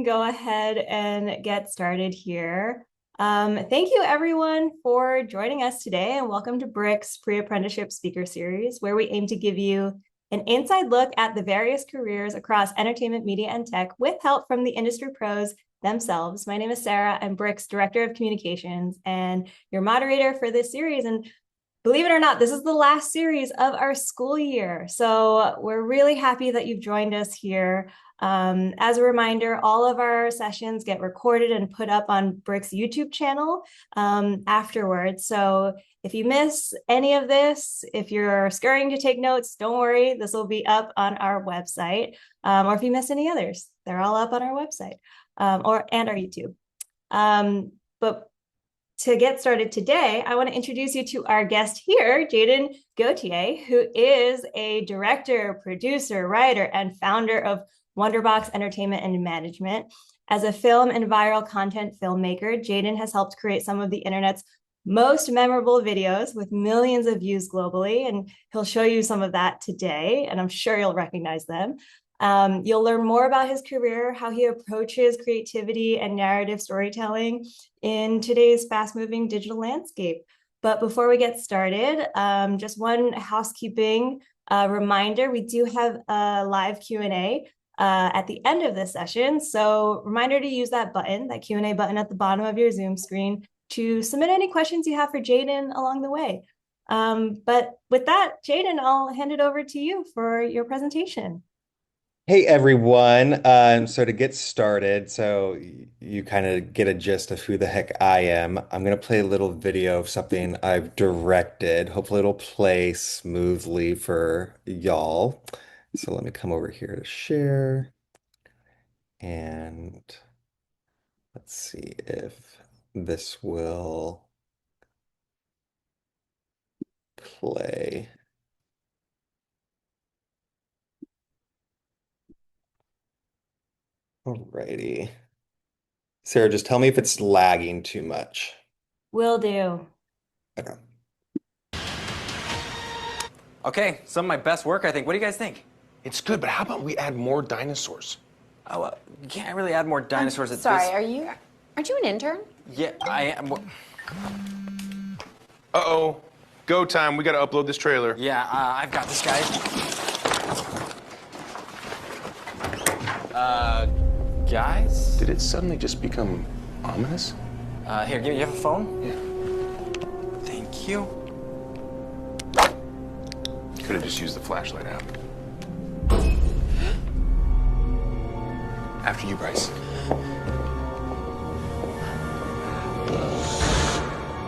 Go ahead and get started here. Thank you everyone for joining us today and welcome to BRIC's Pre-Apprenticeship Speaker Series, where we aim to give you an inside look at the various careers across entertainment, media, and tech with help from the industry pros themselves. My name is Sarah. I'm BRIC's Director of Communications and your moderator for this series. And believe it or not, this is the last series of our school year. So we're really happy that you've joined us here. As a reminder, all of our sessions get recorded and put up on BRIC's YouTube channel afterwards. So if you miss any of this, if you're scurrying to take notes, don't worry, this will be up on our website. Or if you miss any others, they're all up on our website and our YouTube. But to get started today, I want to introduce you to our guest here, Jadon Gauthier, who is a director, producer, writer, and founder of WonderBox Entertainment and Management. As a film and viral content filmmaker, Jadon has helped create some of the internet's most memorable videos with millions of views globally, and he'll show you some of that today, and I'm sure you'll recognize them. You'll learn more about his career, how he approaches creativity and narrative storytelling in today's fast-moving digital landscape. But before we get started, just one housekeeping reminder, we do have a live Q&A at the end of this session. So reminder to use that button, that Q&A button at the bottom of your Zoom screen to submit any questions you have for Jadon along the way. But with that, Jadon, I'll hand it over to you for your presentation. Hey everyone. So to get started, so you kind of get a gist of who the heck I am. I'm gonna play a little video of something I've directed. Hopefully it'll play smoothly for y'all. So let me come over here to share and let's see if this will play. Alrighty. Sarah, just tell me if it's lagging too much. Will do. Okay. Okay, some of my best work, I think. What do you guys think? It's good, but how about we add more dinosaurs? Oh, you can't really add more dinosaurs at Sorry, this. aren't you an intern? Yeah, I am. Uh-oh. Go time. We gotta upload this trailer. Yeah, I've got this, guys. Guys? Did it suddenly just become ominous? Here, you have a phone? Yeah. Thank you. Could have just used the flashlight app. After you, Bryce.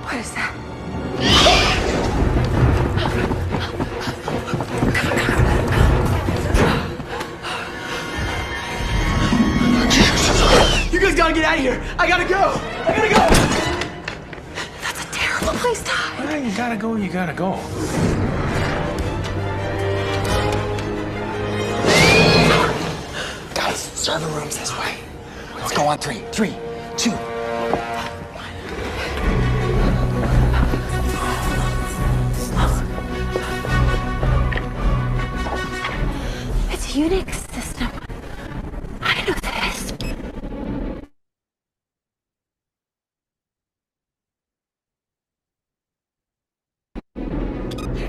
What is that? You guys gotta get out of here! I gotta go! I gotta go! That's a terrible place to hide. Well, you gotta go, you gotta go. Guys, server room's this way. Let's go on three. 3, 2. It's a Unix system. I know this.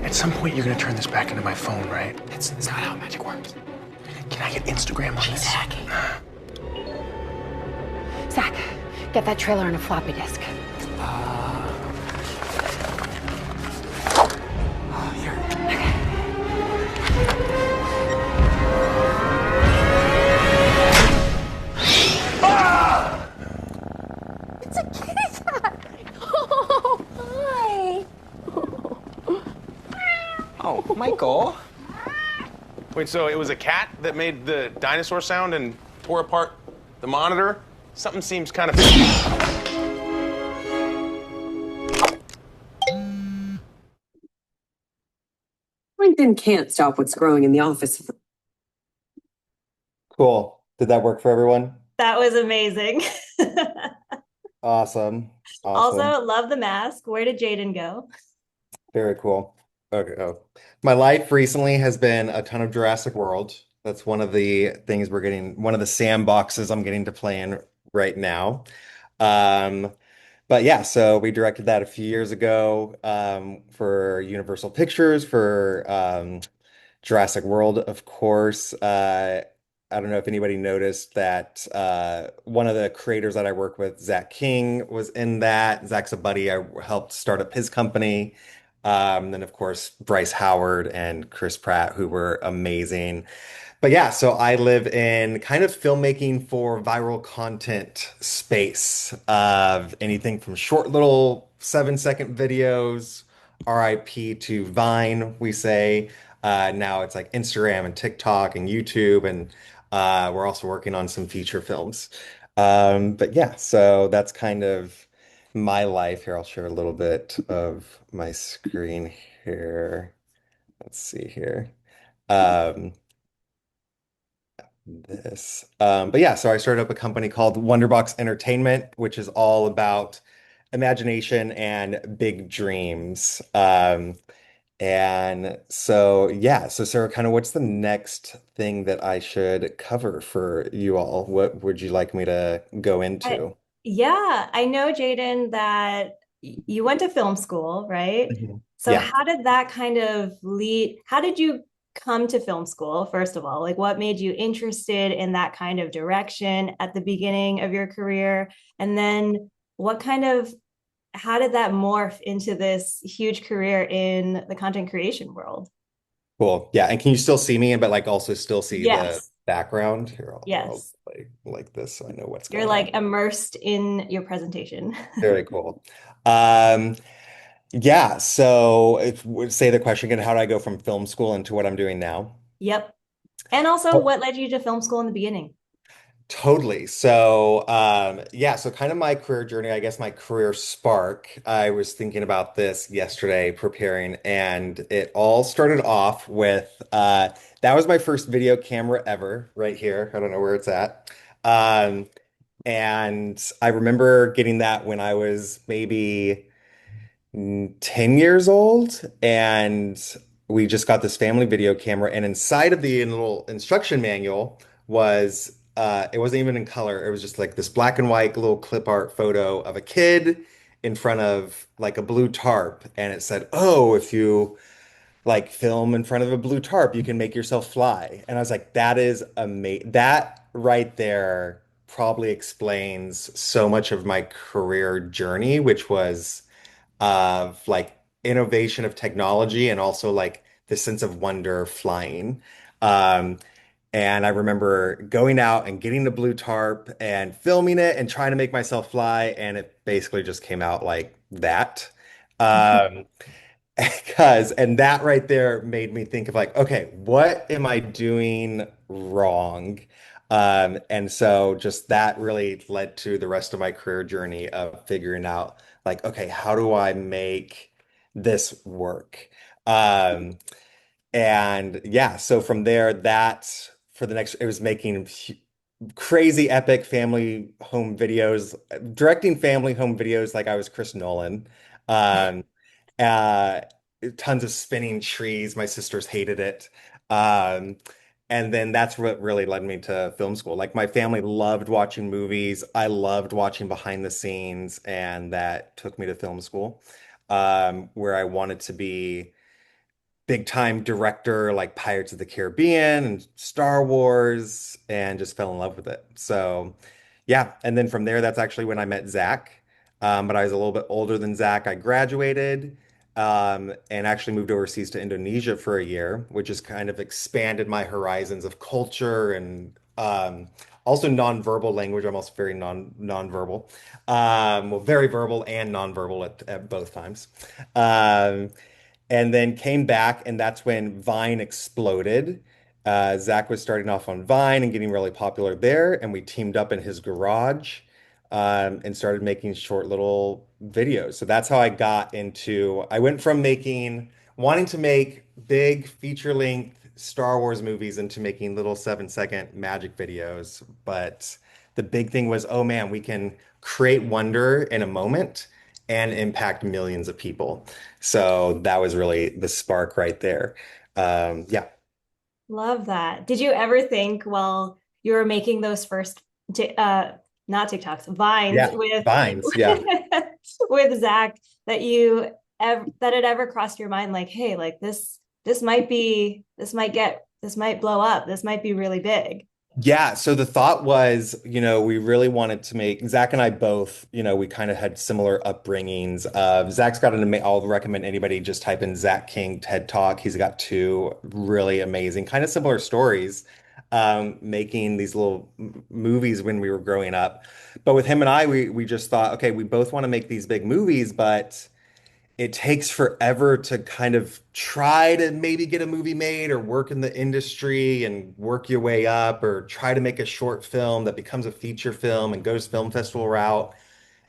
At some point, you're gonna turn this back into my phone, right? It's not how magic works. Can I get Instagram on this? hacking. Zach, get that trailer on a floppy disk. Here. It's a kitty cat. Oh, hi. Oh, Michael. Wait, so it was a cat that made the dinosaur sound and tore apart the monitor? Something seems kind of fishy. LinkedIn can't stop what's growing in the office. Cool. Did that work for everyone? That was amazing. Awesome. Also, love the mask. Where did Jadon go? Very cool. Okay. Oh. My life recently has been a ton of Jurassic World. That's one of the things we're getting, one of the sandboxes I'm getting to play in right now. Um, but yeah, so we directed that a few years ago for Universal Pictures for Jurassic World, of course. I don't know if anybody noticed that one of the creators that I work with, Zach King, was in that. Zach's a buddy. I helped start up his company. Then, of course, Bryce Howard and Chris Pratt, who were amazing. But yeah, so I live in kind of filmmaking for viral content space of anything from short little 7-second videos, RIP to Vine, we say. Now it's like Instagram and TikTok and YouTube, and we're also working on some feature films. But yeah, so that's kind of my life here. I'll share a little bit of my screen here. Let's see here. Um, but yeah, so I started up a company called WonderBox Entertainment, which is all about imagination and big dreams. And so yeah, so Sarah, kind of what's the next thing that I should cover for you all? What would you like me to go I, into? yeah, I know, Jadon, that you went to film school, right? Mhm. So Yeah. how did that kind of lead? How did you come to film school, first of all? Like, what made you interested in that kind of direction at the beginning of your career? And then what kind of, how did that morph into this huge career in the content creation world? Cool. Yeah. And can you still see me, but like also still see the Yes, background? Here I'll yes. like this so I know what's You're going on. like immersed in your presentation. Very cool. Um, Yeah, so if would say the question again, how do I go from film school into what I'm doing now? Yep. And also, Oh, what led you to film school in the beginning? totally. So, yeah, so kind of my career journey, I guess my career spark. I was thinking about this yesterday, preparing, and it all started off with that was my first video camera ever, right here. I don't know where it's at. Um, and I remember getting that when I was maybe 10 years old, and we just got this family video camera, and inside of the little instruction manual was it wasn't even in color. It was just like this black and white little clip art photo of a kid in front of like a blue tarp, and it said, "Oh, if you like film in front of a blue tarp, you can make yourself fly." And I was like, that is amazing. That right there probably explains so much of my career journey, which was of like innovation of technology and also like the sense of wonder flying. Um, and I remember going out and getting the blue tarp and filming it and trying to make myself fly, and it basically just came out like that. Um, and that right there made me think of like, okay, what am I doing wrong? And so just that really led to the rest of my career journey of figuring out like, okay, how do I make this work? Um, and yeah, so from there, that for the next, it was making crazy epic family home videos, directing family home videos like I was Chris Nolan. Um, uh, Tons of spinning trees. My sisters hated it. Um, and then that's what really led me to film school. Like my family loved watching movies. I loved watching behind the scenes, and that took me to film school, where I wanted to be big time director like Pirates of the Caribbean and Star Wars and just fell in love with it. So yeah, and then from there, that's actually when I met Zach. But I was a little bit older than Zach. I graduated and actually moved overseas to Indonesia for a year, which has kind of expanded my horizons of culture and also nonverbal language. I'm also very nonverbal, well, very verbal and nonverbal at both times. Um, and then came back, and that's when Vine exploded. Zach was starting off on Vine and getting really popular there, and we teamed up in his garage and started making short little videos. So that's how I got into. I went from wanting to make big feature-length Star Wars movies into making little 7-second magic videos. But the big thing was, oh man, we can create wonder in a moment and impact millions of people. So that was really the spark right there. Yeah. Love that. Did you ever think while you were making those first, not TikToks, Vines Yeah, Vines. Yeah. with Zach, that that it ever crossed your mind, like, hey, like this might blow up. This might be really big. Yeah, so the thought was, we really wanted to make Zach and I both, we kind of had similar upbringings. Zach's got I'll recommend anybody just type in Zach King TED Talk. He's got two really amazing, kind of similar stories, making these little movies when we were growing up. But with him and I, we just thought, okay, we both want to make these big movies, but it takes forever to kind of try to maybe get a movie made or work in the industry and work your way up or try to make a short film that becomes a feature film and goes film festival route.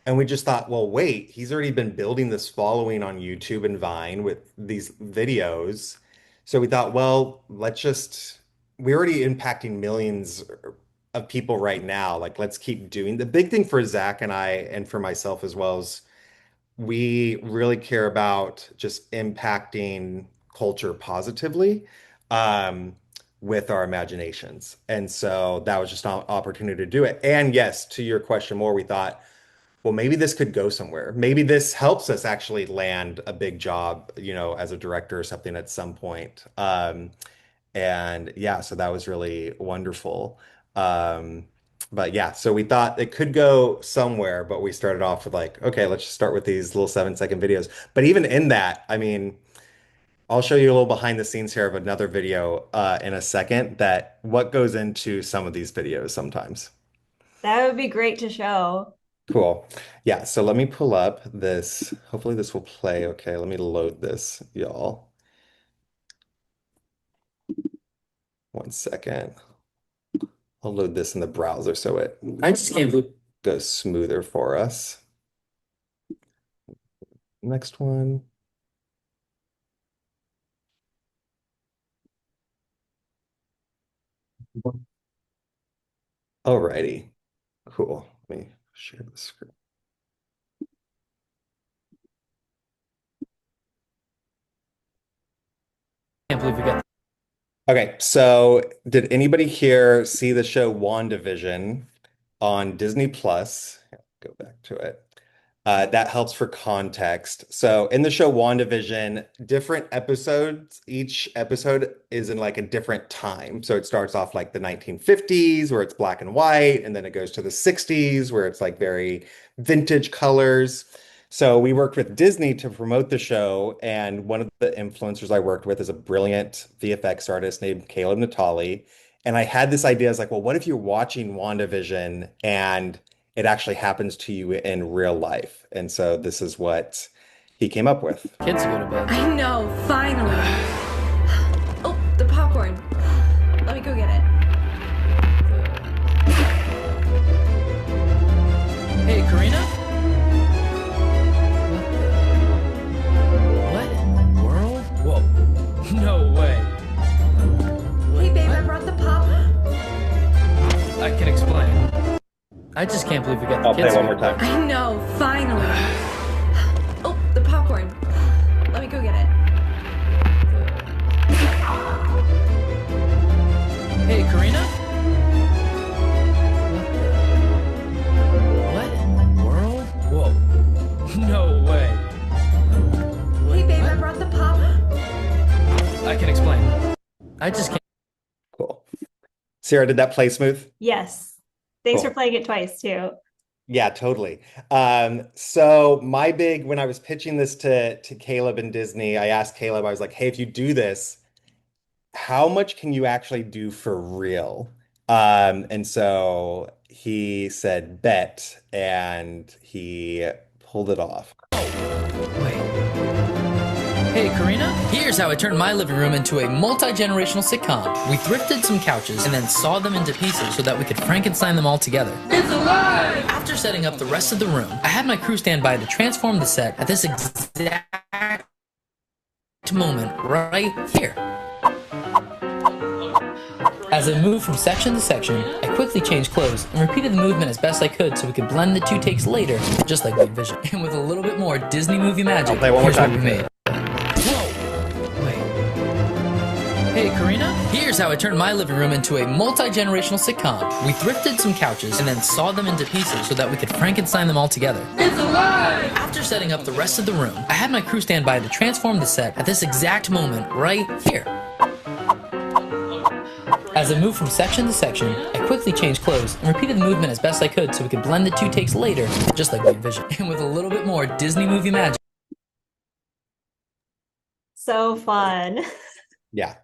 And we just thought, well, wait, he's already been building this following on YouTube and Vine with these videos. So we thought, well, we're already impacting millions of people right now. Like, let's keep doing. The big thing for Zach and I, and for myself as well, is we really care about just impacting culture positively with our imaginations. And so that was just an opportunity to do it. And yes, to your question more, we thought, well, maybe this could go somewhere. Maybe this helps us actually land a big job, as a director or something at some point. And yeah, so that was really wonderful. Um, but yeah, so we thought it could go somewhere, but we started off with like, okay, let's just start with these little 7-second videos. But even in that, I mean, I'll show you a little behind the scenes here of another video in a second that what goes into some of these videos sometimes. That would be great to show. Cool. Yeah, so let me pull up this. Hopefully this will play. Okay, let me load this, y'all. 1 second. I'll load this in the browser so it I just can't believe. goes smoother for us. Next one. Alrighty. Cool. Let me share the screen. Can't believe we got. Okay, so did anybody here see the show WandaVision on Disney Plus? Go back to it. That helps for context. So in the show WandaVision, different episodes, each episode is in like a different time. So it starts off like the 1950s where it's black and white, and then it goes to the 60s where it's like very vintage colors. So we worked with Disney to promote the show, and one of the influencers I worked with is a brilliant VFX artist named Caleb Natali. And I had this idea, I was like, well, what if you're watching WandaVision and it actually happens to you in real life? And so this is what he came up with. Kids go to bed. I know, finally. Oh, the popcorn. Let me go get it. Hey, Karina? What in the world? Whoa. No way. Hey, babe, I brought the pop. I can explain. I just can't believe we got the I'll play kids. one more time. I know, finally. Oh, the popcorn. Let me go get it. Hey, Karina? What in the world? Whoa. No way. Hey, babe, I brought the pop. I can explain. I just can't. Cool. Sarah, did that play smooth? Yes. Thanks Cool. for playing it twice too. Yeah, totally. So when I was pitching this to Caleb and Disney, I asked Caleb, I was like, hey, if you do this, how much can you actually do for real? And so he said, bet, and he pulled it off. Wait. Hey, Karina? Here's how I turned my living room into a multi-generational sitcom. We thrifted some couches and then sawed them into pieces so that we could Frankenstein them all together. It's alive! After setting up the rest of the room, I had my crew stand by to transform the set at this exact moment right here. As I moved from section to section, I quickly changed clothes and repeated the movement as best I could so we could blend the two takes later, just like we envisioned. And with a little bit more Disney movie magic, I'll play one more here's what time. we made. Whoa! Wait. Hey, Karina, here's how I turned my living room into a multi-generational sitcom. We thrifted some couches and then sawed them into pieces so that we could Frankenstein them all together. It's alive! After setting up the rest of the room, I had my crew stand by to transform the set at this exact moment right here. As I moved from section to section, I quickly changed clothes and repeated the movement as best I could so we could blend the 2 takes later, just like we envisioned. And with a little bit more Disney movie magic. So fun. Yeah.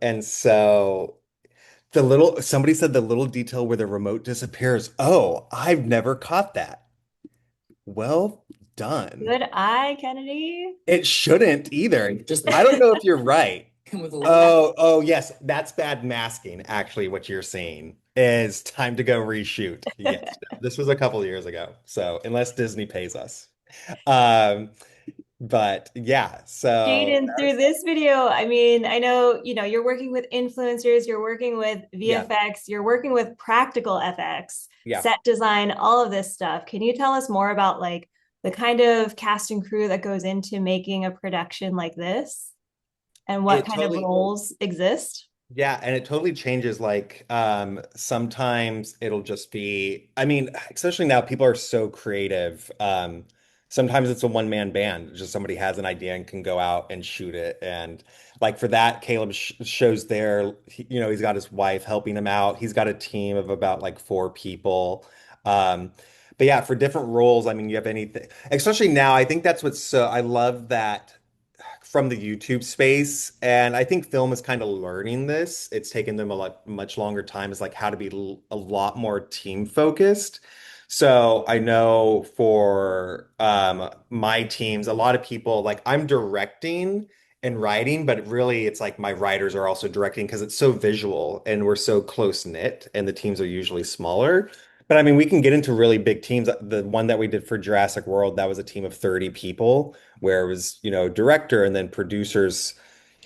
And so somebody said the little detail where the remote disappears. Oh, I've never caught that. Well done. Good eye, Kennedy. It shouldn't either. I don't know if you're right. Oh, yes, that's bad masking. Actually, what you're saying is time to go reshoot. Yes, this was a couple of years ago. So unless Disney pays us. But yeah, so Jadon, through this video, I mean, I know, you're working with influencers, you're working with VFX, you're working with practical FX, set design, all of this stuff. Can you tell us more about like the kind of cast and crew that goes into making a production like this and what kind of roles exist? Yeah, and it totally changes. Like, sometimes it'll just be, I mean, especially now, people are so creative. Sometimes it's a one-man band, just somebody has an idea and can go out and shoot it. And like for that, Caleb shows there, he's got his wife helping him out. He's got a team of about like 4 people. But yeah, for different roles, I mean, you have anything, especially now, I think that's I love that from the YouTube space. And I think film is kind of learning this. It's taken them much longer time. Is like how to be a lot more team focused. So I know for my teams, a lot of people like I'm directing and writing, but really it's like my writers are also directing because it's so visual and we're so close knit and the teams are usually smaller. But I mean, we can get into really big teams. The one that we did for Jurassic World, that was a team of 30 people where it was, director and then producers.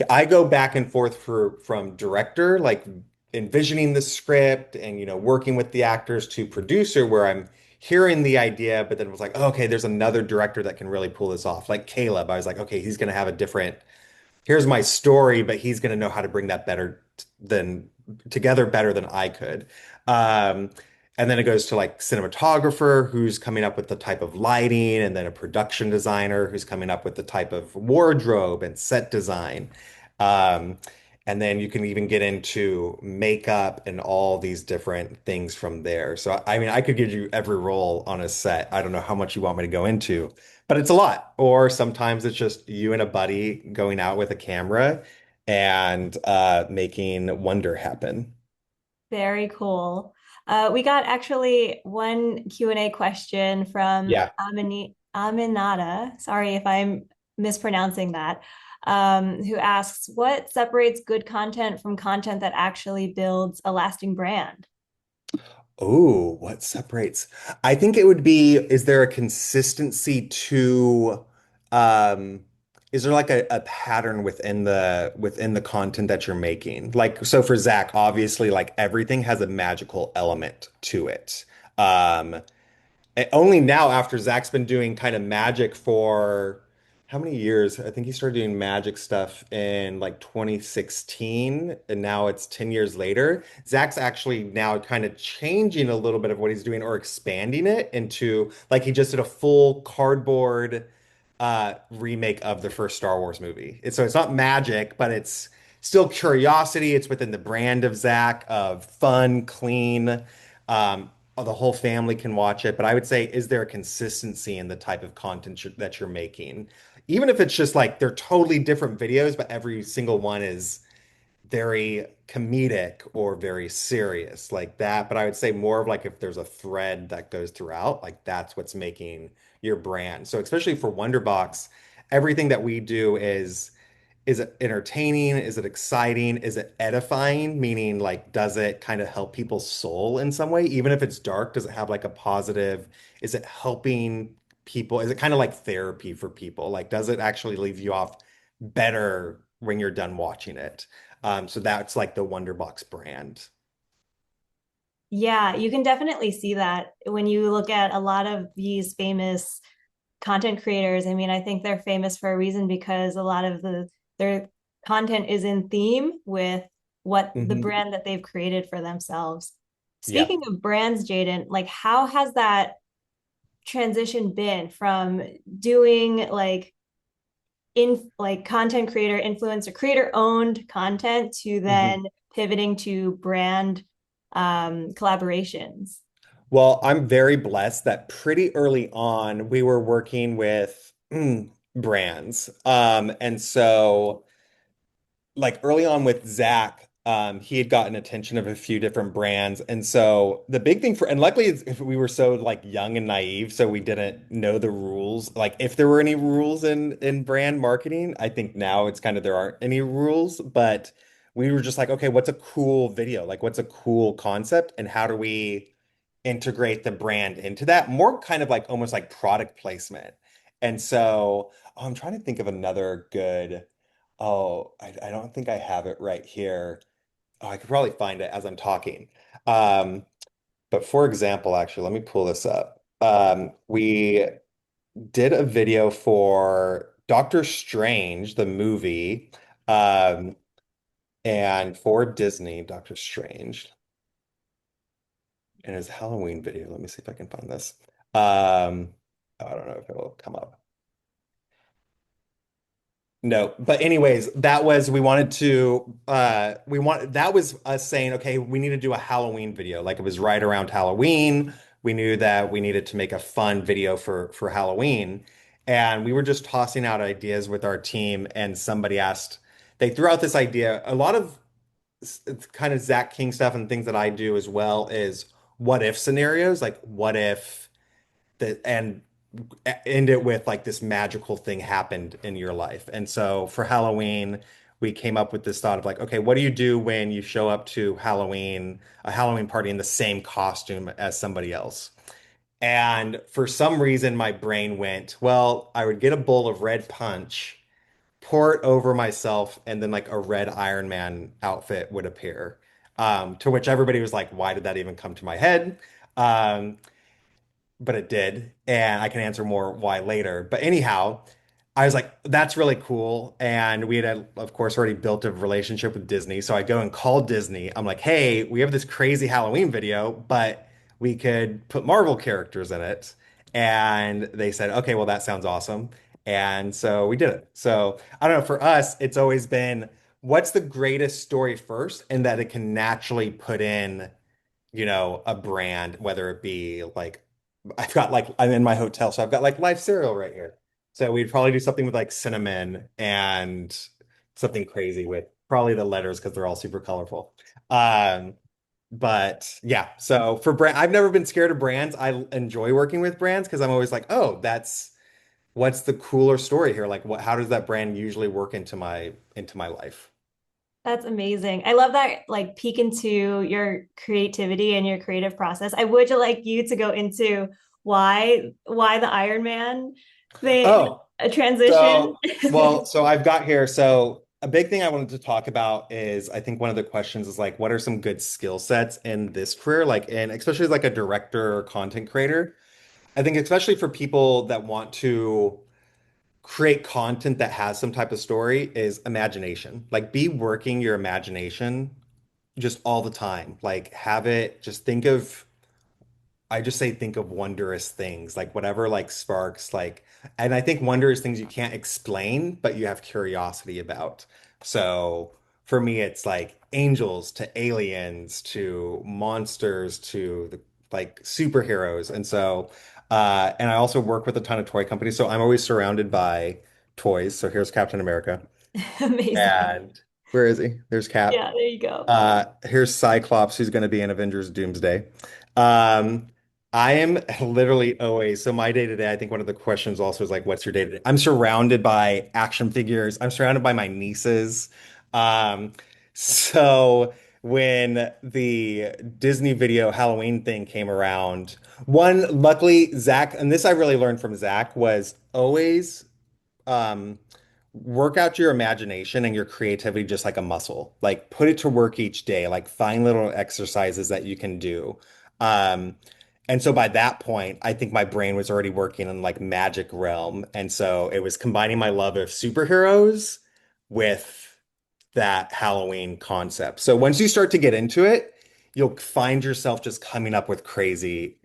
I go back and forth from director, like envisioning the script and, working with the actors to producer where I'm hearing the idea, but then it was like, oh, okay, there's another director that can really pull this off. Like Caleb, I was like, okay, he's going to have a different, here's my story, but he's going to know how to bring that better than I could. And then it goes to like cinematographer who's coming up with the type of lighting, and then a production designer who's coming up with the type of wardrobe and set design. Um, and then you can even get into makeup and all these different things from there. So, I mean, I could give you every role on a set. I don't know how much you want me to go into, but it's a lot. Or sometimes it's just you and a buddy going out with a camera and making wonder happen. Very cool. We got actually one Q&A question from Yeah. Aminata. Sorry if I'm mispronouncing that. Who asks, what separates good content from content that actually builds a lasting brand? Oh, what separates? I think it would be, is there a consistency to, um, is there like a pattern within the content that you're making? Like, so for Zach, obviously, like everything has a magical element to it. Um, only now after Zach's been doing kind of magic for how many years? I think he started doing magic stuff in like 2016, and now it's 10 years later. Zach's actually now kind of changing a little bit of what he's doing or expanding it into like he just did a full cardboard remake of the first Star Wars movie. So it's not magic, but it's still curiosity. It's within the brand of Zach of fun, clean. The whole family can watch it, but I would say, is there a consistency in the type of content that you're making? Even if it's just like they're totally different videos, but every single one is very comedic or very serious like that. But I would say more of like if there's a thread that goes throughout, like that's what's making your brand. So especially for Wonderbox, everything that we do is it entertaining? Is it exciting? Is it edifying? Meaning, like, does it kind of help people's soul in some way? Even if it's dark, does it have like a positive? Is it helping people? Is it kind of like therapy for people? Like, does it actually leave you off better when you're done watching it? So that's like the Wonderbox brand. Yeah, you can definitely see that when you look at a lot of these famous content creators. I mean, I think they're famous for a reason because a lot of their content is in theme with what the Hmm. brand that they've created for themselves. Yeah. Speaking of brands, Jadon, like how has that transition been from doing in like content creator, influencer, creator owned content to Hmm. then pivoting to brand collaborations? Well, I'm very blessed that pretty early on we were working with brands. And so like early on with Zach, he had gotten attention of a few different brands. And so the big thing for, and luckily if we were so like young and naive, so we didn't know the rules. Like if there were any rules in brand marketing, I think now it's kind of there aren't any rules, but we were just like, okay, what's a cool video? Like what's a cool concept and how do we integrate the brand into that? More kind of like almost like product placement. And so I'm trying to think of another good. Oh, I don't think I have it right here. Oh, I could probably find it as I'm talking. Um, but for example, actually, let me pull this up. We did a video for Doctor Strange, the movie, um, and for Disney, Doctor Strange, and his Halloween video. Let me see if I can find this. I don't know if it'll come up. No, but anyways, that was we wanted to we want that was us saying, okay, we need to do a Halloween video. Like it was right around Halloween. We knew that we needed to make a fun video for Halloween. And we were just tossing out ideas with our team, and somebody asked, they threw out this idea. A lot of it's kind of Zach King stuff and things that I do as well is what if scenarios, like what if that and end it with like this magical thing happened in your life. And so for Halloween, we came up with this thought of like, okay, what do you do when you show up to a Halloween party in the same costume as somebody else? And for some reason, my brain went, well, I would get a bowl of red punch, pour it over myself, and then like a red Iron Man outfit would appear. To which everybody was like, why did that even come to my head? Um, but it did, and I can answer more why later. But anyhow, I was like, that's really cool. And we had, of course, already built a relationship with Disney. So I go and call Disney. I'm like, hey, we have this crazy Halloween video, but we could put Marvel characters in it. And they said, okay, well, that sounds awesome. And so we did it. So I don't know, for us, it's always been what's the greatest story first, and that it can naturally put in a brand, whether it be like I've got like I'm in my hotel, so I've got like live cereal right here. So we'd probably do something with like cinnamon and something crazy with probably the letters because they're all super colorful. Um, but yeah, so for brand, I've never been scared of brands. I enjoy working with brands because I'm always like, oh, that's what's the cooler story here? Like how does that brand usually work into my life? That's amazing. I love that like peek into your creativity and your creative process. I would like you to go into why the Iron Man thing Oh, a transition. so I've got here. So a big thing I wanted to talk about is I think one of the questions is like, what are some good skill sets in this career? Like, and especially as like a director or content creator. I think especially for people that want to create content that has some type of story is imagination. Like be working your imagination just all the time. Like have it, just think of I just say think of wondrous things, like whatever like sparks like and I think wonder is things you can't explain, but you have curiosity about. So for me it's like angels to aliens to monsters to the like superheroes. And so and I also work with a ton of toy companies, so I'm always surrounded by toys. So here's Captain America. Amazing. And where is he? There's Cap. Yeah, there you go. Here's Cyclops, who's going to be in Avengers Doomsday. Um, I am literally always, so my day to day, I think one of the questions also is like, what's your day to day? I'm surrounded by action figures. I'm surrounded by my nieces. Um, so when the Disney video Halloween thing came around, one, luckily, Zach, and this I really learned from Zach, was always um, work out your imagination and your creativity just like a muscle. Like put it to work each day, like find little exercises that you can do. Um, and so by that point, I think my brain was already working in like magic realm. And so it was combining my love of superheroes with that Halloween concept. So once you start to get into it, you'll find yourself just coming up with crazy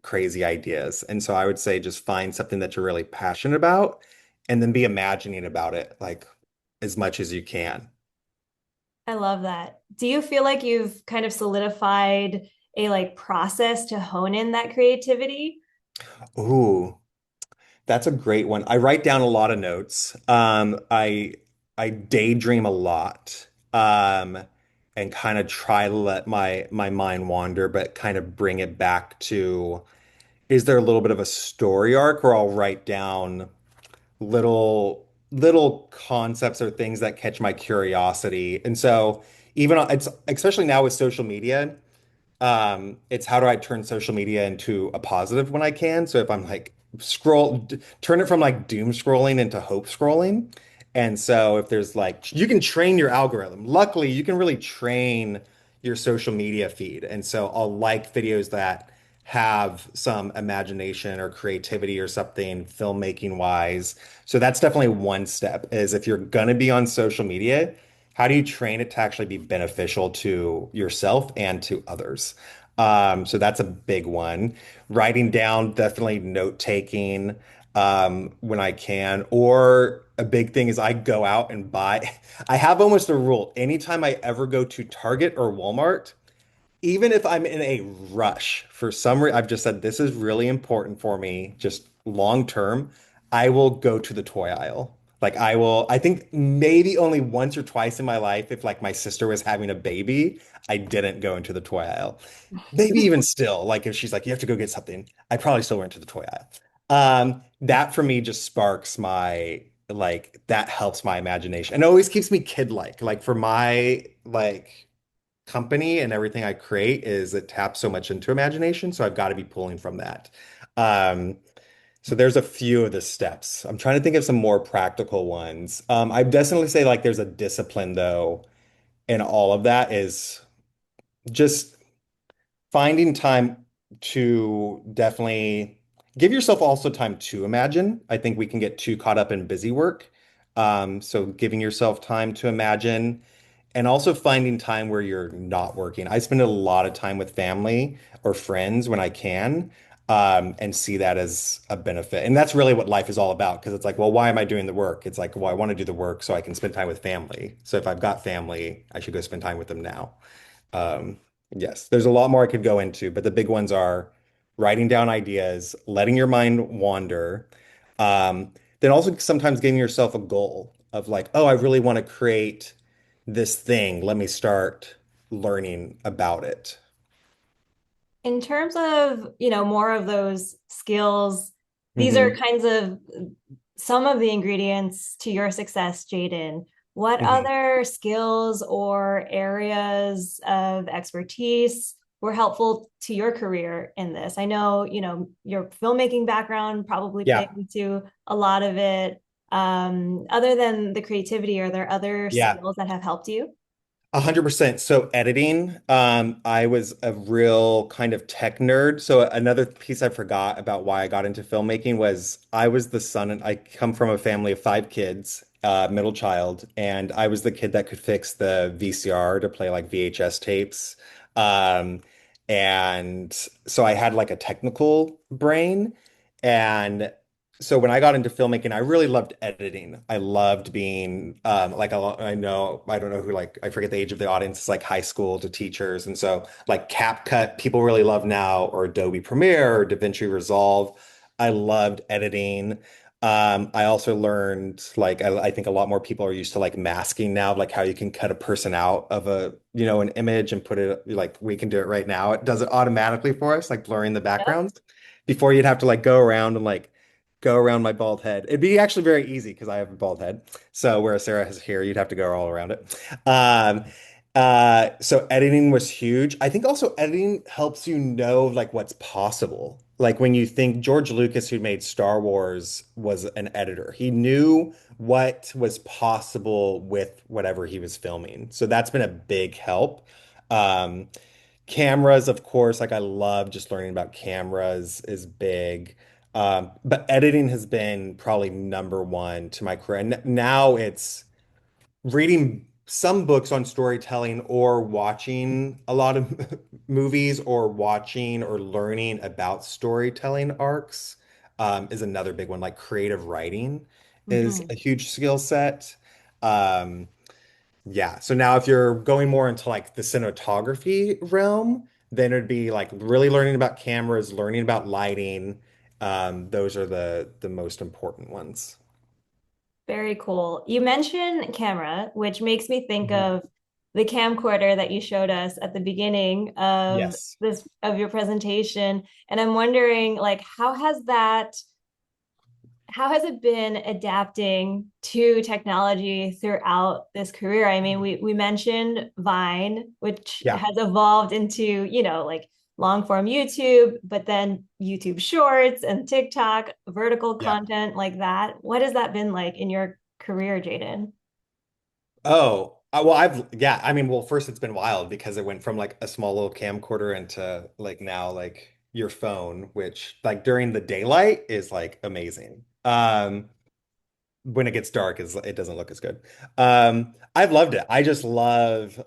ideas. And so I would say just find something that you're really passionate about and then be imagining about it like as much as you can. I love that. Do you feel like you've kind of solidified a like process to hone in that creativity? Ooh, that's a great one. I write down a lot of notes. I daydream a lot. And kind of try to let my mind wander, but kind of bring it back to, is there a little bit of a story arc where I'll write down little concepts or things that catch my curiosity. And so even it's especially now with social media, it's how do I turn social media into a positive when I can. So if I'm like turn it from like doom scrolling into hope scrolling. And so if there's like, you can train your algorithm. Luckily, you can really train your social media feed. And so I'll like videos that have some imagination or creativity or something filmmaking wise. So that's definitely one step is if you're going to be on social media, how do you train it to actually be beneficial to yourself and to others? So that's a big one. Writing down, definitely note taking when I can. Or a big thing is I go out and buy. I have almost a rule. Anytime I ever go to Target or Walmart, even if I'm in a rush for some reason, I've just said this is really important for me, just long term. I will go to the toy aisle. Like I think maybe only once or twice in my life, if like my sister was having a baby, I didn't go into the toy aisle. Maybe even still, like if she's like, you have to go get something, I probably still went to the toy aisle. That for me just sparks my like that helps my imagination and always keeps me kid-like. Like for my like company and everything I create is it taps so much into imagination, so I've got to be pulling from that. Um, so there's a few of the steps. I'm trying to think of some more practical ones. I definitely say like there's a discipline though, and all of that is just finding time to definitely give yourself also time to imagine. I think we can get too caught up in busy work. So giving yourself time to imagine and also finding time where you're not working. I spend a lot of time with family or friends when I can, and see that as a benefit. And that's really what life is all about. Because it's like, well, why am I doing the work? It's like, well, I want to do the work so I can spend time with family. So if I've got family, I should go spend time with them now. Um, yes, there's a lot more I could go into, but the big ones are writing down ideas, letting your mind wander, then also sometimes giving yourself a goal of like, oh, I really want to create this thing. Let me start learning about it. In terms of, more of those skills, these are Hmm. kinds of some of the ingredients to your success, Jadon. What Hmm. other skills or areas of expertise were helpful to your career in this? I know, your filmmaking background probably played Yeah. into a lot of it. Other than the creativity, are there other Yeah. skills that have helped you? 100%. So editing, I was a real kind of tech nerd. So another piece I forgot about why I got into filmmaking was I was the son, and I come from a family of five kids, middle child, and I was the kid that could fix the VCR to play like VHS tapes. Um, and so I had like a technical brain, and so when I got into filmmaking, I really loved editing. I loved being like I know I don't know who like I forget the age of the audience. It's like high school to teachers, and so like CapCut people really love now, or Adobe Premiere or DaVinci Resolve. I loved editing. I also learned like I think a lot more people are used to like masking now, like how you can cut a person out of a an image and put it like we can do it right now. It does it automatically for us, like blurring the Yep. backgrounds. Before you'd have to like go around and like go around my bald head. It'd be actually very easy because I have a bald head. So whereas Sarah has hair, you'd have to go all around it. Um, so editing was huge. I think also editing helps you know like what's possible. Like when you think George Lucas, who made Star Wars, was an editor. He knew what was possible with whatever he was filming. So that's been a big help. Um, Cameras, of course, like I love just learning about cameras is big. But editing has been probably number one to my career. And now it's reading some books on storytelling or watching a lot of movies or watching or learning about storytelling arcs is another big one. Like creative writing is Mhm. a huge skill set. Um, yeah. So now if you're going more into like the cinematography realm, then it'd be like really learning about cameras, learning about lighting. Those are the most important ones. Very cool. You mentioned camera, which makes me think Mhm. of the camcorder that you showed us at the beginning of Yes. this of your presentation. And I'm wondering, like, how has it been adapting to technology throughout this career? I mean, we mentioned Vine, which Yeah. has evolved into, like long form YouTube, but then YouTube Shorts and TikTok, vertical Yeah. content like that. What has that been like in your career, Jadon? Oh, well, yeah, I mean, well, first it's been wild because it went from like a small little camcorder into like now like your phone, which like during the daylight is like amazing. When it gets dark is it doesn't look as good. I've loved it. I just love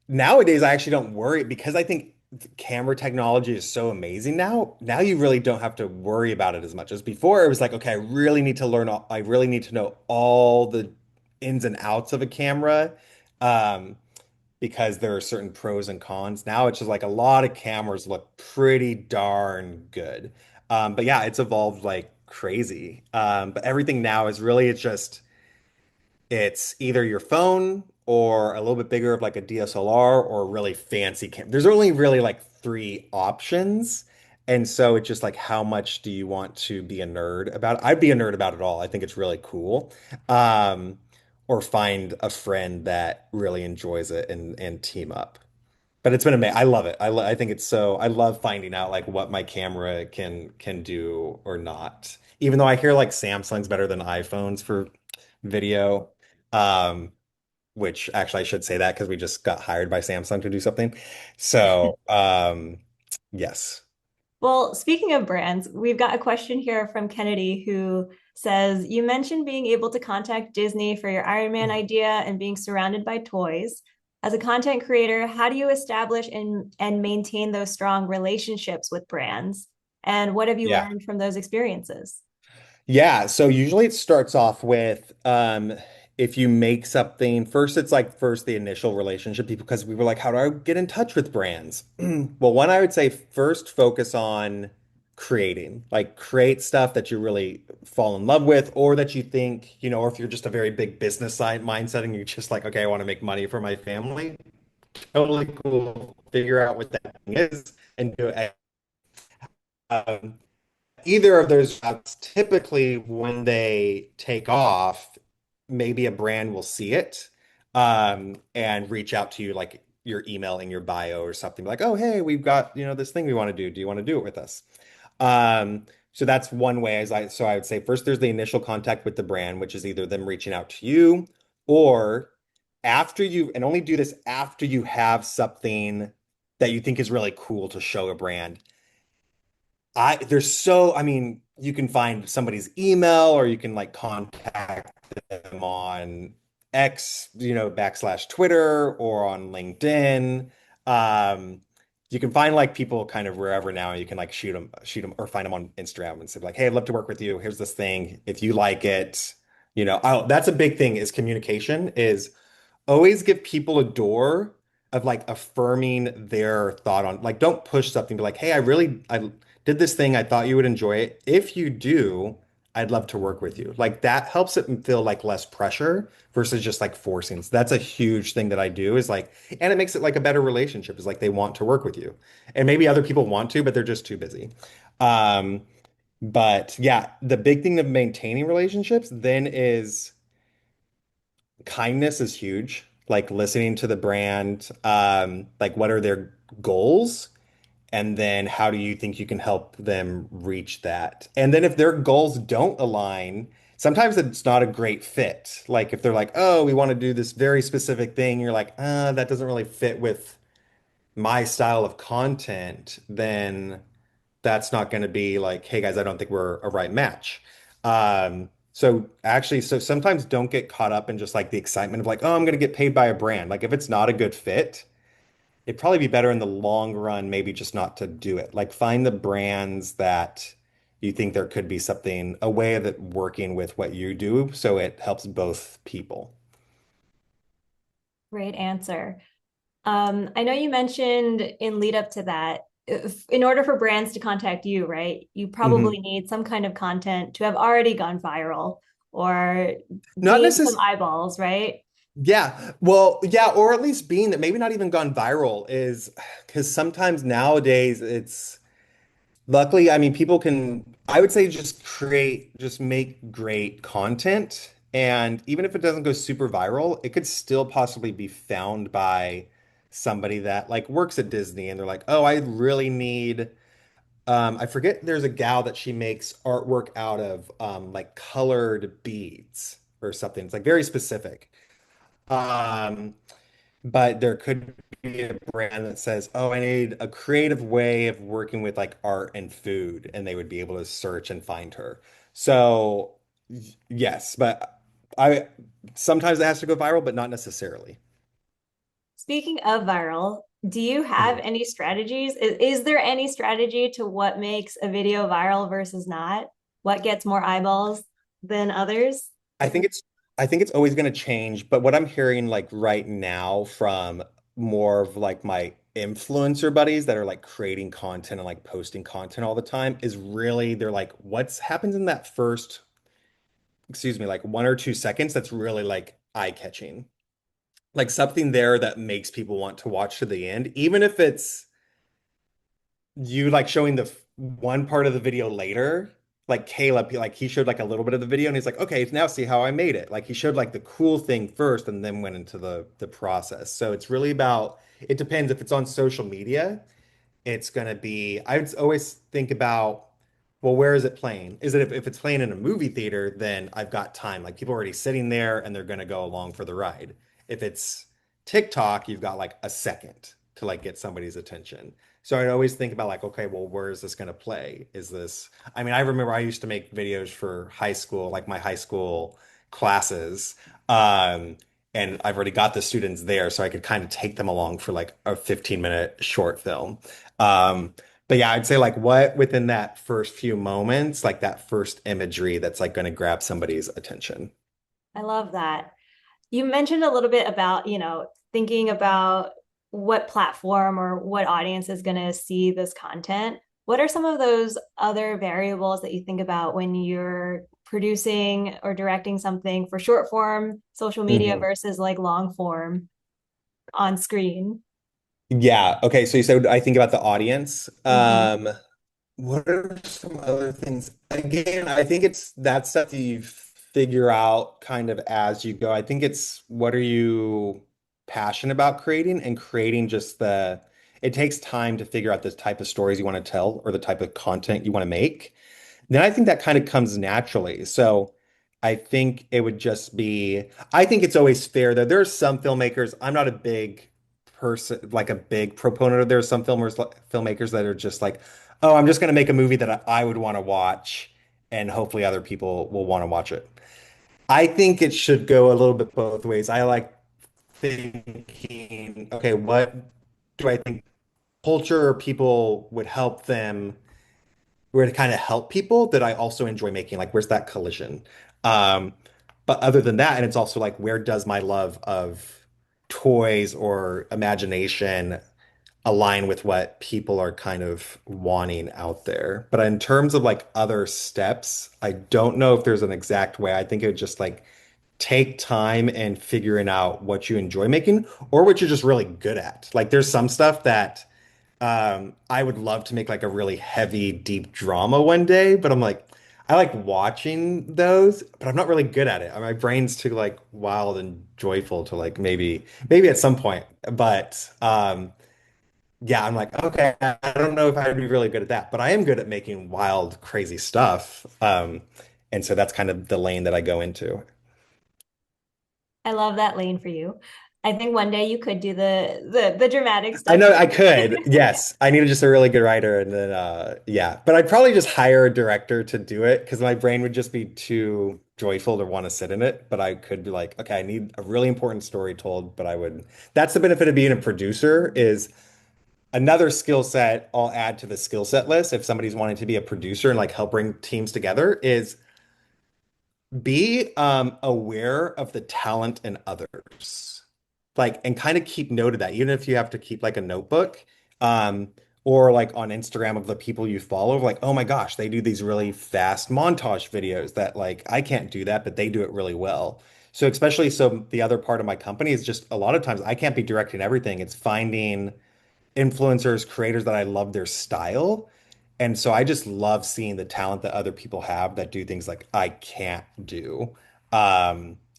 nowadays I actually don't worry because I think camera technology is so amazing now. Now you really don't have to worry about it as much as before. It was like, okay, I really need to I really need to know all the ins and outs of a camera. Um, because there are certain pros and cons. Now it's just like a lot of cameras look pretty darn good. But yeah, it's evolved like crazy. But everything now is really it's either your phone or a little bit bigger of like a DSLR or a really fancy camera. There's only really like three options. And so it's just like how much do you want to be a nerd about it? I'd be a nerd about it all. I think it's really cool. Um, or find a friend that really enjoys it and team up. But it's been amazing. I love it. I think it's so I love finding out like what my camera can do or not. Even though I hear like Samsung's better than iPhones for video. Um, which actually I should say that because we just got hired by Samsung to do something. So, yes. Well, speaking of brands, we've got a question here from Kennedy who says, you mentioned being able to contact Disney for your Iron Man idea and being surrounded by toys. As a content creator, how do you establish and maintain those strong relationships with brands? And what have you Yeah. learned from those experiences? Yeah, so usually it starts off with if you make something first, it's like first the initial relationship people because we were like, how do I get in touch with brands? Well, one I would say first focus on creating, like create stuff that you really fall in love with or that you think, or if you're just a very big business side mindset and you're just like, okay, I want to make money for my family, totally cool. Figure out what that thing is and do it. Um, Either of those routes, typically when they take off, maybe a brand will see it and reach out to you like your email in your bio or something like, oh, hey, we've got, this thing we want to do. Do you want to do it with us? So that's one way so I would say first there's the initial contact with the brand, which is either them reaching out to you or and only do this after you have something that you think is really cool to show a brand. I mean, you can find somebody's email or you can like contact them on X, backslash Twitter or on LinkedIn. Um, you can find like people kind of wherever now. You can like shoot them or find them on Instagram and say like, hey, I'd love to work with you. Here's this thing. If you like it, that's a big thing is communication is always give people a door of like affirming their thought on like don't push something be like hey I did this thing I thought you would enjoy it if you do I'd love to work with you like that helps it feel like less pressure versus just like forcing so that's a huge thing that I do is like and it makes it like a better relationship is like they want to work with you and maybe other people want to but they're just too busy um but yeah the big thing of maintaining relationships then is kindness is huge. Like listening to the brand, like what are their goals? And then how do you think you can help them reach that? And then if their goals don't align, sometimes it's not a great fit. Like if they're like, oh, we want to do this very specific thing, you're like, that doesn't really fit with my style of content, then that's not going to be like, hey guys, I don't think we're a right match. So actually, so sometimes don't get caught up in just like the excitement of like, oh, I'm going to get paid by a brand. Like if it's not a good fit, it'd probably be better in the long run, maybe just not to do it. Like find the brands that you think there could be something, a way of it working with what you do so it helps both people. Great answer. I know you mentioned in lead up to that, if, in order for brands to contact you, right, you Mhm. probably need some kind of content to have already gone viral or Not gained some necessarily. eyeballs, right? Yeah. Well, yeah, or at least being that maybe not even gone viral is because sometimes nowadays it's luckily, I mean, people can, I would say just make great content. And even if it doesn't go super viral, it could still possibly be found by somebody that like works at Disney and they're like, oh, I really need, I forget there's a gal that she makes artwork out of like colored beads or something. It's like very specific. Um, but there could be a brand that says, "Oh, I need a creative way of working with like art and food," and they would be able to search and find her. So, yes, but I sometimes it has to go viral, but not necessarily. Speaking of viral, do you have Mhm. any strategies? Is there any strategy to what makes a video viral versus not? What gets more eyeballs than others? I think it's I think it's always going to change, but what I'm hearing like right now from more of like my influencer buddies that are like creating content and like posting content all the time is really they're like what's happens in that first excuse me, like 1 or 2 seconds that's really like eye-catching. Like something there that makes people want to watch to the end, even if it's you like showing the one part of the video later. Like Caleb, like he showed like a little bit of the video and he's like, okay, now see how I made it. Like he showed like the cool thing first and then went into the process. So it's really about, it depends if it's on social media it's going to be, I would always think about, well, where is it playing? Is it if it's playing in a movie theater, then I've got time. Like people are already sitting there and they're going to go along for the ride. If it's TikTok, you've got like a second to like get somebody's attention. So I'd always think about like, okay, well, where is this going to play? Is this, I mean, I remember I used to make videos for high school, like my high school classes. Um, and I've already got the students there, so I could kind of take them along for like a 15-minute short film. Um, but yeah, I'd say like what within that first few moments, like that first imagery that's like going to grab somebody's attention. I love that. You mentioned a little bit about, thinking about what platform or what audience is going to see this content. What are some of those other variables that you think about when you're producing or directing something for short form social media Mhm. versus like long form on screen? Yeah. Okay. So you said I think about the audience. Mhm. What are some other things? Again, I think it's that stuff that you figure out kind of as you go. I think it's what are you passionate about creating and creating just it takes time to figure out the type of stories you want to tell or the type of content you want to make. Then I think that kind of comes naturally. So I think it would just be, I think it's always fair that there's some filmmakers, I'm not a big person, like a big proponent of there's some filmmakers that are just like, oh, I'm just going to make a movie that I would want to watch and hopefully other people will want to watch it. I think it should go a little bit both ways. I like thinking, okay, what do I think culture or people would help them where to kind of help people that I also enjoy making. Like, where's that collision? Um, but other than that, and it's also like, where does my love of toys or imagination align with what people are kind of wanting out there? But in terms of like other steps, I don't know if there's an exact way. I think it would just like take time and figuring out what you enjoy making or what you're just really good at. Like, there's some stuff that I would love to make like a really heavy, deep drama one day, but I'm like, I like watching those, but I'm not really good at it. My brain's too like wild and joyful to like maybe at some point. But yeah, I'm like, okay, I don't know if I'd be really good at that, but I am good at making wild, crazy stuff. And so that's kind of the lane that I go into. I love that lane for you. I think one day you could do the dramatic I stuff know too. I could. Yes. I needed just a really good writer and then yeah. But I'd probably just hire a director to do it because my brain would just be too joyful to want to sit in it. But I could be like, okay, I need a really important story told, but I would that's the benefit of being a producer is another skill set I'll add to the skill set list if somebody's wanting to be a producer and like help bring teams together is be aware of the talent in others. Like, and kind of keep note of that, even if you have to keep like a notebook, um, or like on Instagram of the people you follow, like, oh my gosh, they do these really fast montage videos that like I can't do that, but they do it really well. So especially so the other part of my company is just a lot of times I can't be directing everything. It's finding influencers, creators that I love their style. And so I just love seeing the talent that other people have that do things like I can't do.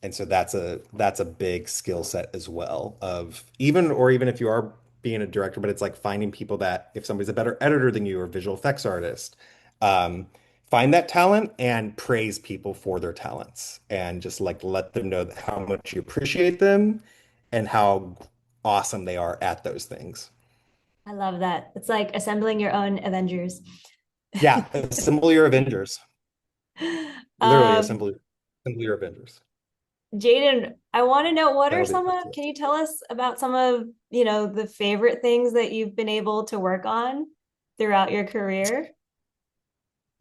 And so that's a big skill set as well of even or even if you are being a director, but it's like finding people that if somebody's a better editor than you or visual effects artist, um, find that talent and praise people for their talents and just like let them know how much you appreciate them and how awesome they are at those things. I love that. It's like assembling your own Avengers. Yeah, assemble your Avengers. Literally Um, assemble your Avengers. Jadon, I want to know what are That'll be some of, can you tell us about some of, the favorite things that you've been able to work on throughout your career?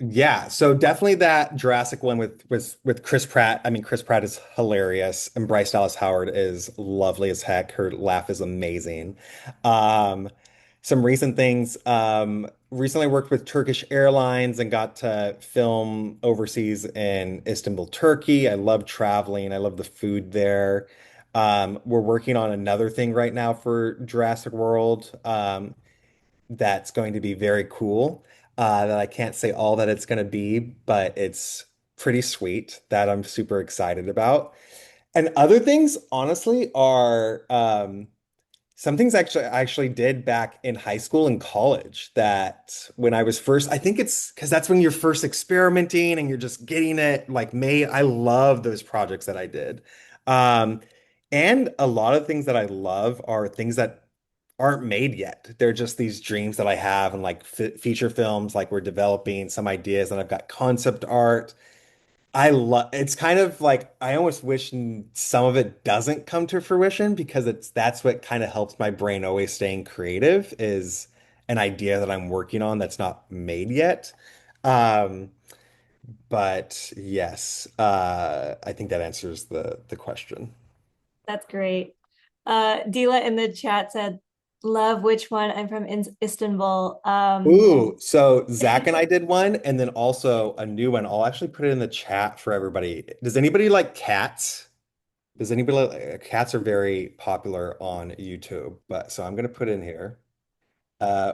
yeah, so definitely that Jurassic one with Chris Pratt. I mean, Chris Pratt is hilarious, and Bryce Dallas Howard is lovely as heck. Her laugh is amazing. Um, some recent things. Recently worked with Turkish Airlines and got to film overseas in Istanbul, Turkey. I love traveling. I love the food there. We're working on another thing right now for Jurassic World. That's going to be very cool. That I can't say all that it's going to be, but it's pretty sweet that I'm super excited about. And other things, honestly, are some things I actually did back in high school and college that when I was first, I think it's because that's when you're first experimenting and you're just getting it like made. I love those projects that I did. Um, and a lot of things that I love are things that aren't made yet. They're just these dreams that I have and like feature films, like we're developing some ideas and I've got concept art. I love it's kind of like I almost wish some of it doesn't come to fruition because that's what kind of helps my brain always staying creative is an idea that I'm working on that's not made yet. Um, but yes, I think that answers the question. That's great. Dila in the chat said, love which one? I'm from Istanbul. Ooh, so Zach and I did one, and then also a new one. I'll actually put it in the chat for everybody. Does anybody like cats? Does anybody like cats are very popular on YouTube, but so I'm gonna put in here.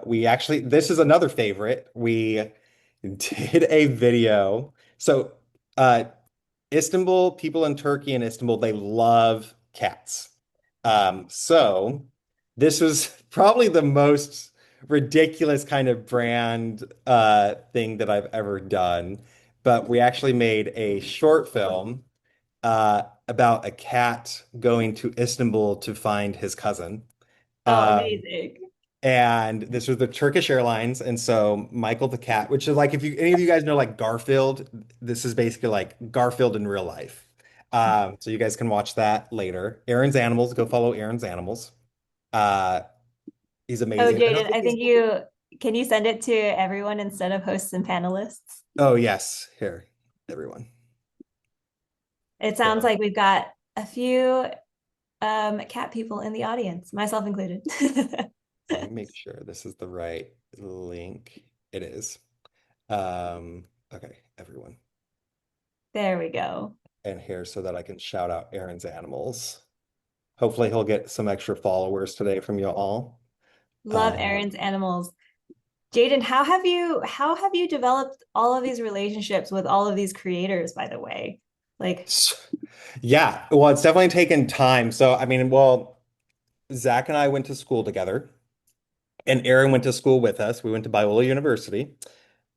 We actually this is another favorite. We did a video. So uh Istanbul, people in Turkey and Istanbul, they love cats. So this was probably the most ridiculous kind of brand thing that I've ever done. But we actually made a short film about a cat going to Istanbul to find his cousin. Oh, Um, amazing. and this was the Turkish Airlines, and so Michael the cat, which is like if you any of you guys know like Garfield, this is basically like Garfield in real life. So you guys can watch that later. Aaron's Animals, go follow Aaron's Animals. Uh, he's Oh, amazing. And I Jadon, think I think can you send it to everyone instead of hosts and panelists? oh yes, here, everyone. It sounds So like we've got a few cat people in the audience, myself included. let me make sure this is the right link. It is. Okay, everyone. There we go. And here so that I can shout out Aaron's Animals. Hopefully he'll get some extra followers today from you all. Love Uh, Aaron's animals. Jadon, how have you developed all of these relationships with all of these creators, by the way? Like, yeah, well, it's definitely taken time. So, I mean, well, Zach and I went to school together, and Aaron went to school with us. We went to Biola University.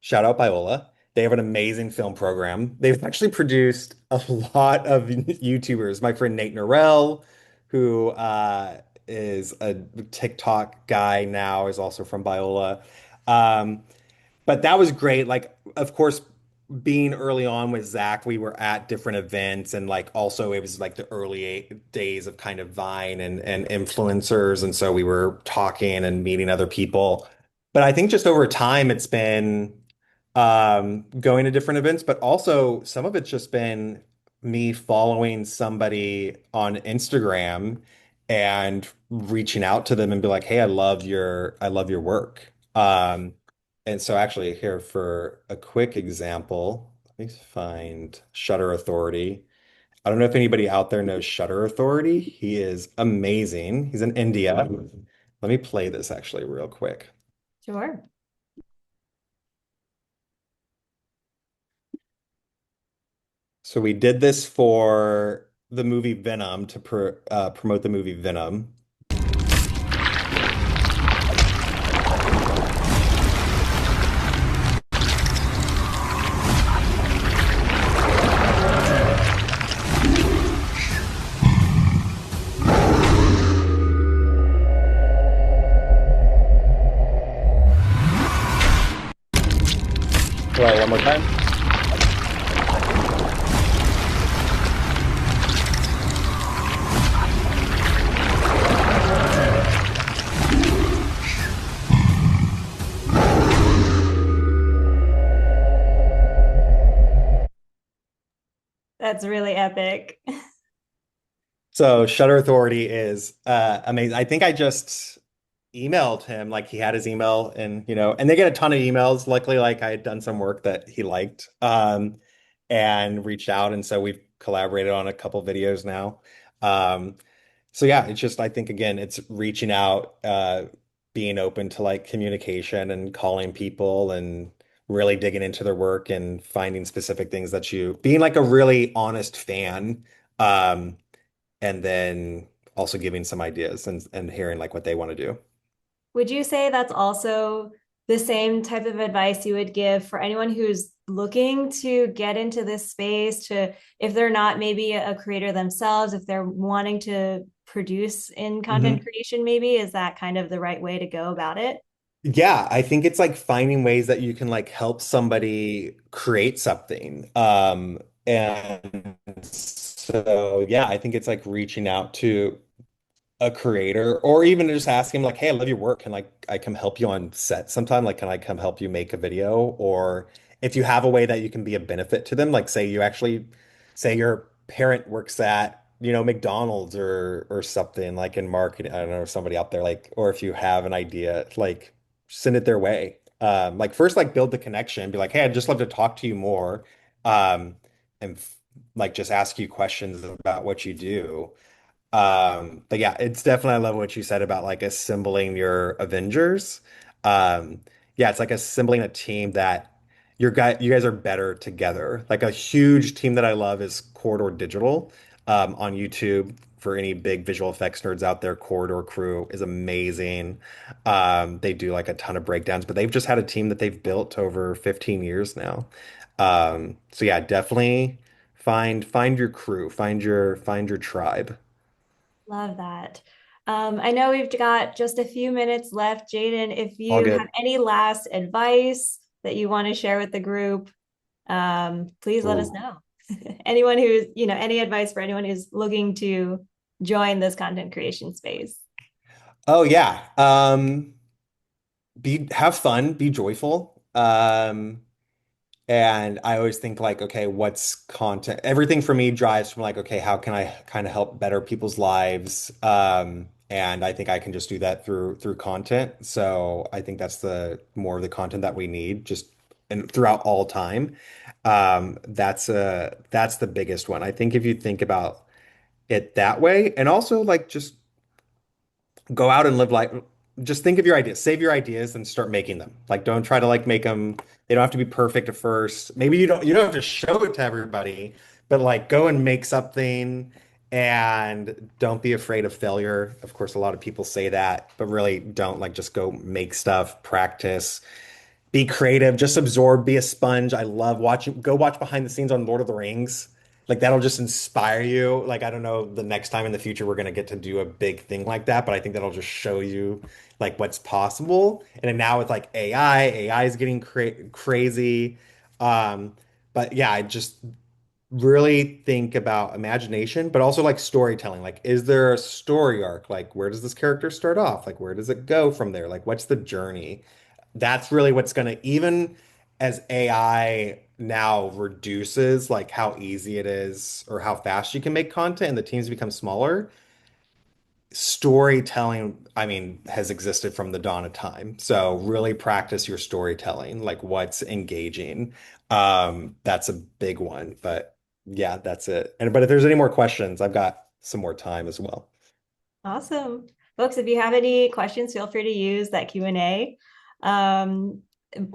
Shout out Biola. They have an amazing film program. They've actually produced a lot of YouTubers. My friend Nate Norell, who is a TikTok guy now, is also from Biola. Um, but that was great. Like, of course, being early on with Zach, we were at different events, and like also it was like the early days of kind of Vine and influencers, and so we were talking and meeting other people. But I think just over time, it's been going to different events, but also some of it's just been me following somebody on Instagram and reaching out to them and be like, "Hey, I love your work." And so actually here for a quick example, let me find Shutter Authority. I don't know if anybody out there knows Shutter Authority. He is amazing. He's in India. Let me play this actually real quick. Sure. So we did this for the movie Venom to promote the movie Venom. Well, one more time. That's really epic. So Shutter Authority is amazing. I think I just emailed him, like he had his email, and and they get a ton of emails. Luckily, like I had done some work that he liked, and reached out, and so we've collaborated on a couple videos now. Um, so yeah, it's just I think again, it's reaching out, being open to like communication and calling people and really digging into their work and finding specific things that you being like a really honest fan. Um, and then also giving some ideas and hearing like what they want to do. Would you say that's also the same type of advice you would give for anyone who's looking to get into this space, to if they're not maybe a creator themselves, if they're wanting to produce in content Mhm. creation, maybe is that kind of the right way to go about it? Yeah, I think it's like finding ways that you can like help somebody create something. And so yeah, I think it's like reaching out to a creator or even just ask him like, hey, I love your work. Can like I come help you on set sometime? Like, can I come help you make a video? Or if you have a way that you can be a benefit to them, like say you actually say your parent works at, McDonald's or something like in marketing. I don't know, somebody out there like, or if you have an idea, like send it their way. Like first like build the connection, be like, hey, I'd just love to talk to you more. Um, and like just ask you questions about what you do. But yeah, it's definitely, I love what you said about like assembling your Avengers. Yeah, it's like assembling a team that you guys are better together. Like a huge team that I love is Corridor Digital, on YouTube. For any big visual effects nerds out there, Corridor Crew is amazing. They do like a ton of breakdowns, but they've just had a team that they've built over 15 years now. So yeah, definitely find your crew, find your tribe. Love that. I know we've got just a few minutes left. Jadon, if All you have good. any last advice that you want to share with the group, please let us Ooh. know. Anyone who's, any advice for anyone who's looking to join this content creation space. Oh yeah. Be have fun, be joyful. And I always think like, okay, what's content? Everything for me drives from like, okay, how can I kind of help better people's lives? And I think I can just do that through content. So I think that's the more of the content that we need, just and throughout all time. That's the biggest one. I think if you think about it that way, and also like just go out and live life. Just think of your ideas, save your ideas and start making them. Like don't try to like make them, they don't have to be perfect at first. Maybe you don't have to show it to everybody, but like go and make something and don't be afraid of failure. Of course, a lot of people say that, but really don't like just go make stuff, practice, be creative, just absorb, be a sponge. I love watching, go watch behind the scenes on Lord of the Rings. like that'll just inspire you. Like I don't know, the next time in the future we're gonna get to do a big thing like that, but I think that'll just show you like what's possible. And then now with like AI is getting crazy. But yeah, I just really think about imagination, but also like storytelling. Like, is there a story arc? Like, where does this character start off? Like, where does it go from there? Like, what's the journey? That's really what's going to, even as AI now reduces like how easy it is or how fast you can make content and the teams become smaller, storytelling, I mean, has existed from the dawn of time. So really practice your storytelling, like what's engaging. That's a big one, but yeah, that's it. And but if there's any more questions, I've got some more time as well. Awesome. Folks, if you have any questions, feel free to use that Q&A.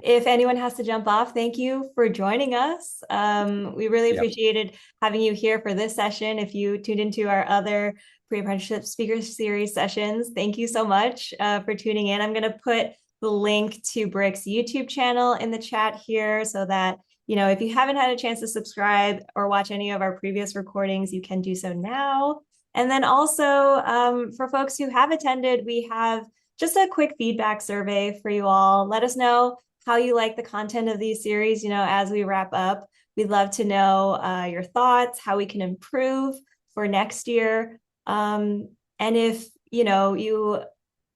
If anyone has to jump off, thank you for joining us. We really Yep. appreciated having you here for this session. If you tuned into our other pre-apprenticeship speaker series sessions, thank you so much for tuning in. I'm going to put the link to BRIC's YouTube channel in the chat here so that, you know, if you haven't had a chance to subscribe or watch any of our previous recordings, you can do so now. And then also for folks who have attended, we have just a quick feedback survey for you all. Let us know how you like the content of these series, you know, as we wrap up. We'd love to know your thoughts, how we can improve for next year. And if, you know, you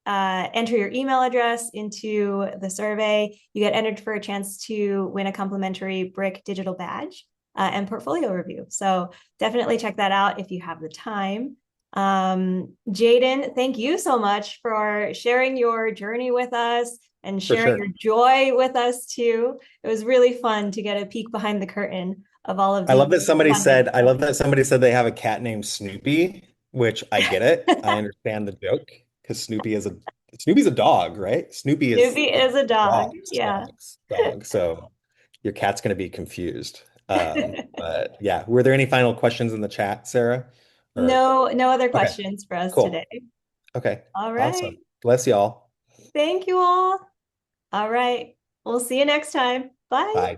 enter your email address into the survey, you get entered for a chance to win a complimentary BRIC digital badge and portfolio review. So definitely check that out if you have the time. Jadon, thank you so much for sharing your journey with us and For sharing sure. your joy with us too. It was really fun to get a peek behind the curtain of all of I the love that somebody fun things. said, I love that somebody said they have a cat named Snoopy, which I get it. I understand the joke because Snoopy's a dog, right? Snoopy is Snoopy a is a dog. dog's Yeah. dog. So your cat's going to be confused. But yeah, were there any final questions in the chat, Sarah? Or No other okay, questions for us today. cool. Okay, All right. awesome. Bless y'all. Thank you all. All right. We'll see you next time. Bye. Bye.